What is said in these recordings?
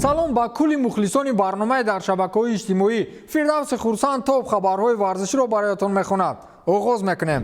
салом ба кулли мухлисони барномаи дар шабакаҳои иҷтимоӣ. Фирдавси Хурсанд тоб хабарҳои варзиширо бароятон мехонад. оғоз мекунем.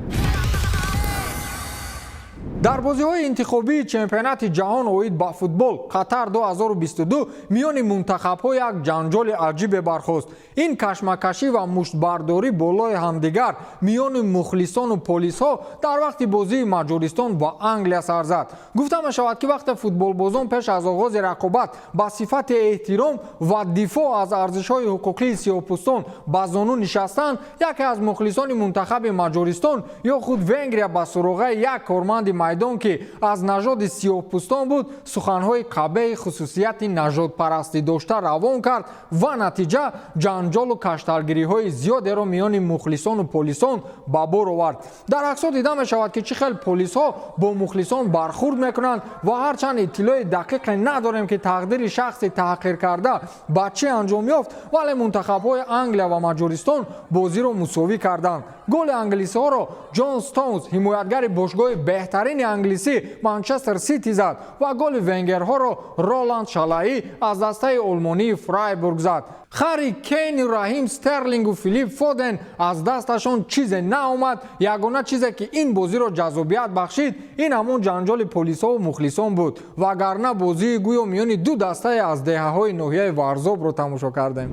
дар бозиҳои интихобии чемпионати ҷаҳон оид ба футбол Қатар 2022 миёни мунтахабҳо як ҷанҷоли аҷибе бархост. ин кашмакашӣ ва муштбардорӣ болои ҳамдигар миёни мухлисону полисҳо дар вақти бозии Маҷористон ва Англия сар зад. гуфта мешавад ки вақте футболбозон пеш аз оғози рақобат ба сифати эҳтиром ва дифоъ аз арзишҳои ҳуқуқии сиёҳпӯстон ба зону нишастанд, яке аз мухлисони мунтахаби Маҷористон ё худ Венгрия ба суроғаи як корманди майдон ки аз нажоди сиёҳпӯстон буд, суханҳои қабеҳи хусусияти нажодпарастӣ дошта равон кард ва натиҷа ҷанҷолу кашталгириҳои зиёдеро миёни мухлисону полисон ба бор овард. дар аксҳо дида мешавад ки чӣ хел полисҳо бо мухлисон бархурд мекунанд ва ҳарчанд иттилои дақиқе надорем ки тақдири шахси таҳқир карда ба чӣ анҷом ёфт, вале мунтахабҳои Англия ва Маҷористон бозиро мусовӣ карданд. голи англисиҳоро Ҷон Стоунс, ҳимоятгари бошгоҳи беҳтарини англисӣ Манчестер Сити зад ва голи венгерҳоро Роланд Шалаи аз дастаи олмонии Фрайбург зад. Харри Кейн, Раҳим Стерлингу Филип Фоден аз дасташон чизе наомад. ягона чизе ки ин бозиро ҷазобият бахшид, ин ҳамон ҷанҷоли полисҳову мухлисон буд. вагарна бозии гӯё миёни ду дастаи аз деҳаҳои ноҳияи Варзобро тамошо кардем.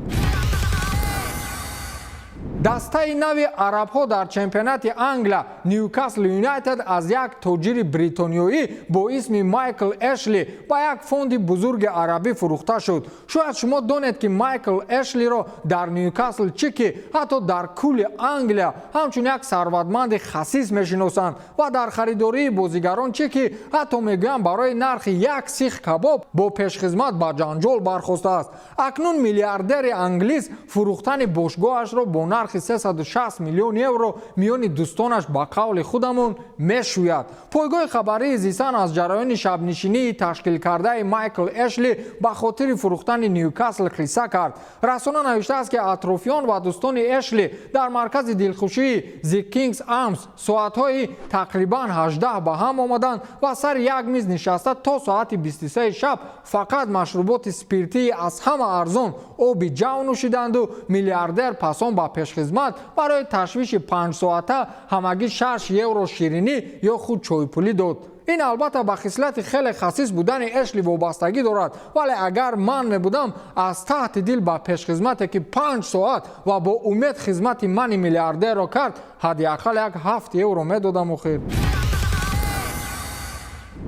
дастаи нави арабҳо дар чемпионати Англия Ньюкасл Юнайтед аз як тоҷири бритониёӣ бо исми Майкл Эшли ба як фонди бузурги арабӣ фурӯхта шуд. шояд шумо донед ки Майкл Эшлиро дар Ньюкасл чӣ ки ҳатто дар кулли Англия ҳамчун як сарватманди хасис мешиносанд ва дар харидории бозигарон чӣ ки ҳатто мегӯянд барои нархи як сих кабоб бо пешхизмат ба ҷанҷол бархостааст. акнун миллиардери англис фурӯхтани бошгоҳашро бо нархи 360 миллион евро миёни дӯстонаш ба қавли худамон мешӯяд. пойгоҳи хабарии Зисан аз ҷараёни шабнишинии ташкилкардаи Майкл Эшли ба хотири фурӯхтани Ньюкасл қисса кард. расона навиштааст ки атрофиён ва дӯстони Эшли дар маркази дилхушии The King's Arms соатҳои тақрибан 18 ба ҳам омаданд ва сари як миз нишаста то соати 23 шаб фақат машруботи спиртии аз ҳама арзон оби ҷав нӯшиданду миллиардер пасон ба пешхизмат барои ташвиши 5 соата ҳамагӣ 6 евро ширинӣ ё худ чойпулӣ дод. ин албатта ба хислати хеле хасис будани Эшли вобастагӣ дорад, вале агар ман мебудам аз таҳти дил ба пешхизмате ки 5 соат ва бо умед хизмати мани миллиардерро кард, ҳадди ақал як 7 евро медодам. охир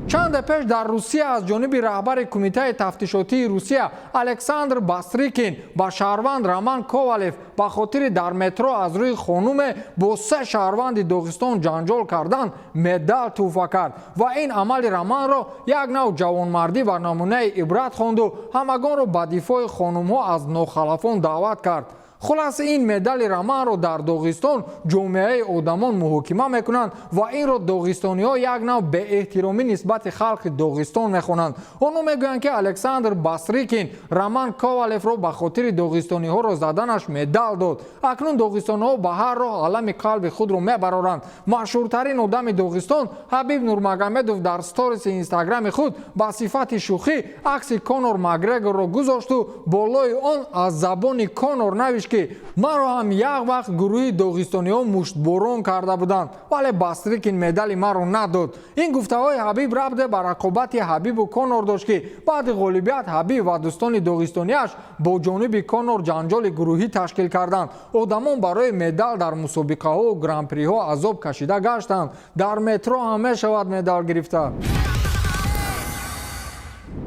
чанде пеш дар Русия аз ҷониби раҳбари кумитаи тафтишотии Русия Александр Бастрикин ба шаҳрванд Роман Ковалев ба хотири дар метро аз рӯи хонуме бо 3 шаҳрванди Доғистон ҷанҷол кардан медал тӯҳфа кард ва ин амали Романро як нав ҷавонмардӣ ва намунаи ибрат хонду ҳамагонро ба дифои хонумҳо аз нохалафон даъват кард. خلاص این مدال رمان رو در داغستان جامعه آدمان محاکمه میکنند و این رو داغستانی ها یک نوع به احترامی نسبت خلق داغستان میخوانند. اونو میگویند که الکساندر باسریکین رمان کاوالف رو به خاطر داغستانی ها رو زدنش مدال داد. اکنون داغستانی ها به هر راه علم قلب خود رو میبرارند. مشهورترین آدم داغستان حبیب نورمگامدوف در استوریز اینستاگرام خود با صفت شوخی عکس کانور مگرگور رو گذاشت و بالای آن از زبان کانور نوشت که مرا هم یک وقت گروه داغستانی ها مشتباران کرده بودند ولی باسریکین مدال مرا نداد. این گفته های حبیب ربط به رقابت حبیب و کانور داشت که بعد غالبیت حبیب و دوستان داغستانیش با جانب کانور جنجال گروهی تشکیل کردند. آدمان برای مدال در مسابقه ها و گران پری ها عذاب کشیده گشتند. در مترو همه شود مدال گرفته.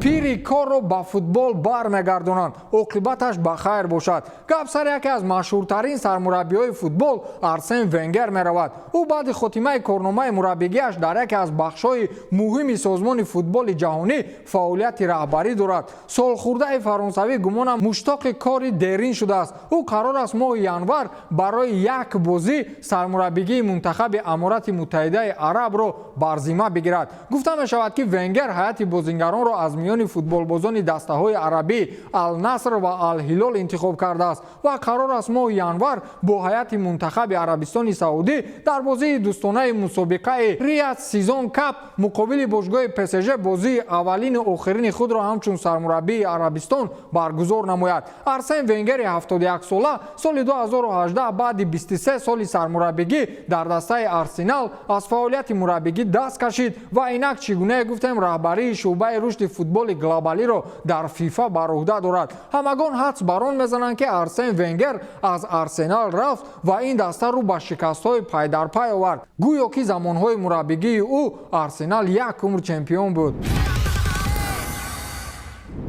پیری کار رو با فوتبال برمیگردونند. عاقبتش بخیر باشد. گپ سر یکی از مشهورترین سرمربیای فوتبال آرسن ونگر میرود. او بعد خاتمه کارنامه مربیگیش در یکی از بخش‌های مهم سازمان فوتبال جهانی فعالیت رهبری دارد. سالخورده فرانسوی گمانم مشتاق کاری دیرین شده است. او قرار است ماه ینور برای یک بازی سرمربیگی منتخب امارات متحده عرب را بر ذمه بگیرد. گفته می شود که ونگر هیئت بازیگران را از میان میان فوتبالبازان دسته‌های عربی النصر و الهلال انتخاب کرده است و قرار است ماه ینور با هیئت منتخب عربستان سعودی در بازی دوستانه مسابقه ریاد سیزون کاپ مقابل باشگاه PSG بازی اولین و آخرین خود را همچون سرمربی عربستان برگزار نماید. آرسن ونگر 71 ساله سال 2018 بعد 23 سال سرمربیگی در دسته آرسنال از فعالیت مربیگی دست کشید و اینک چگونه گفتم رهبری شعبه رشد فوتبال گلوبالی را در فیفا بر عهده دارد. همگان حدس بر آن میزنند که آرسن ونگر از آرسنال رفت و این دسته رو با شکست‌های پای در پای آورد. گویا که زمانهای مربیگی او آرسنال یک عمر چمپیون بود.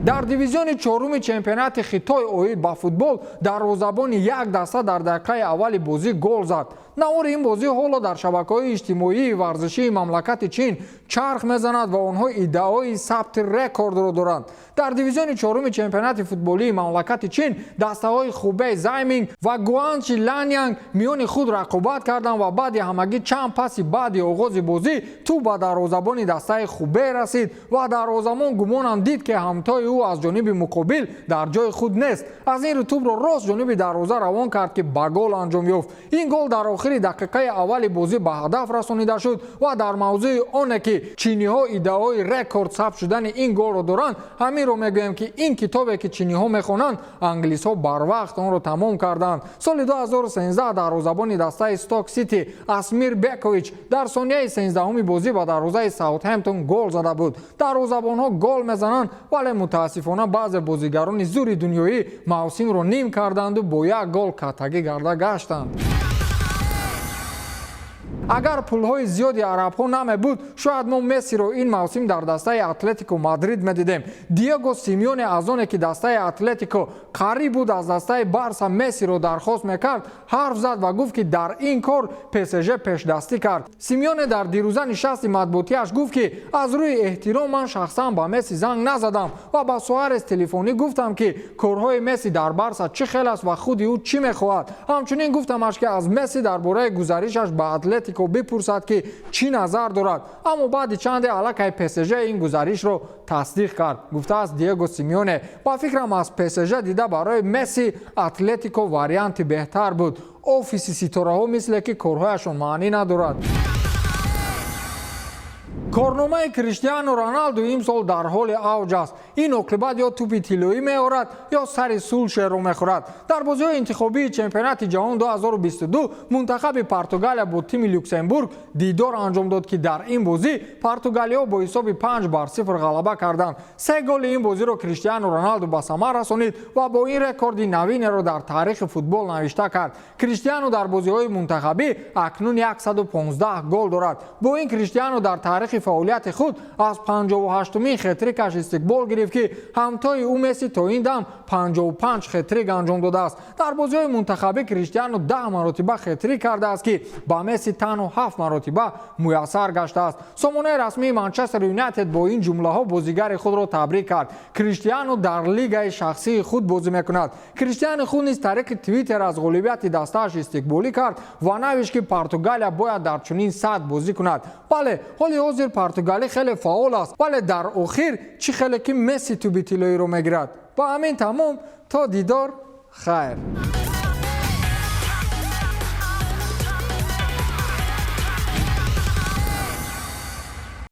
در دیویزیون چهارم چمپیونات خطای اوید با فوتبال دروازه‌بان یک دسته در دقیقه اول بازی گل زد. نوار این بازی حالا در شبکه‌های اجتماعی ورزشی مملکت چین چرخ میزند و آنها ادعای ثبت رکورد را دارند. در دیویزیون چهارم چمپیونات فوتبالی مملکت چین دسته‌های خوبه زایمینگ و گوانچی لانیانگ میان خود رقابت کردند و بعد همگی چند پس بعد آغاز بازی توپ به دروازه‌بان دسته خوبه رسید و دروازه‌بان گمان دید که همتای او از جانب مقابل در جای خود نیست. از این توپ را راست جانب دروازه روان کرد که به گل انجام یافت. این گل در آخر دقیقه اول بازی به هدف رسانیده شد و در موضوع آن که چینی‌ها ادعای رکورد ثبت شدن این گل را دارند، همین رو میگویم که این کتابی که چینی‌ها میخوانند انگلیس‌ها بر وقت آن را تمام کردند. سال 2013 دروازه‌بان دسته استوک سیتی اسمیر بیکوویچ در ثانیه 13 بازی با دروازه ساوثهمپتون گل زده بود. دروازه‌بان‌ها گل میزنند ولی متاسفانه بعضی بازیگران زور دنیایی موسم را نیم کردند و با یک گل کاتگی گرده گشتند. اگر پولهای زیادی عرب‌ها نمی بود شاید ما مسی رو این موسم در دسته اتلتیکو مادرید می‌دیدیم. دیگو سیمیون از آنی که دسته اتلتیکو قریب بود از دسته بارسا مسی رو درخواست میکرد حرف زد و گفت که در این کار PSG پیش دستی کرد. سیمیون در دیروزه نشست مطبوعاتیش گفت که از روی احترام من شخصا با مسی زنگ نزدم و با سوارز تلفنی گفتم که کارهای مسی در بارسا چه خیلی است و خود او چی می‌خواهد. همچنین گفتمش که از مسی درباره گزارشش به اتلتیکو بپرسد که چی نظر دارد، اما بعد چند الکی PSG این گزارش رو تصدیق کرد. گفته است دیگو سیمیونه با فکرم از PSG دیده برای مسی اتلتیکو واریانت بهتر بود. آفیس ستاره ها مثل که کارهایشون معنی ندارد. کارنامه کریستیانو رونالدو امسال در حال اوج است. این عاقبت یا توپ طلایی می‌آورد یا سر سولشر را می‌خورد. در بازی انتخابی چمپیونات جهان 2022 منتخب پرتغال با تیم لوکزامبورگ دیدار انجام داد که در این بازی پرتغالیا با حساب 5-0 غلبه کردند. 3 گل این بازی را کریستیانو رونالدو به ثمر رسانید و با این رکورد نوین را در تاریخ فوتبال نوشته کرد. کریستیانو در بازی‌های منتخبی اکنون 115 گل دارد. با این کریستیانو در تاریخ فعالیت خود از 58مین خطریکش استقبال گرفت که همتای او مسی تا این دم 55 خطریک انجام داده است. در بازی‌های منتخبی کریستیانو 10 مرتبه خطریک کرده است که با مسی تنها 7 مرتبه میسر گشته است. سامانه رسمی منچستر یونایتد با این جمله‌ها بازیگر خود را تبریک کرد. کریستیانو در لیگ شخصی خود بازی می‌کند. کریستیانو خود نیز طریق توییتر از غالبیت دسته‌اش استقبالی کرد و نوشت که پرتغال باید در چنین سطح بازی کند. بله، حال حاضر پرتغالی خیلی فعال است ولی در آخر چی خیلی که مسی تو طلایی رو میگیرد. با همین تمام تا دیدار خیر.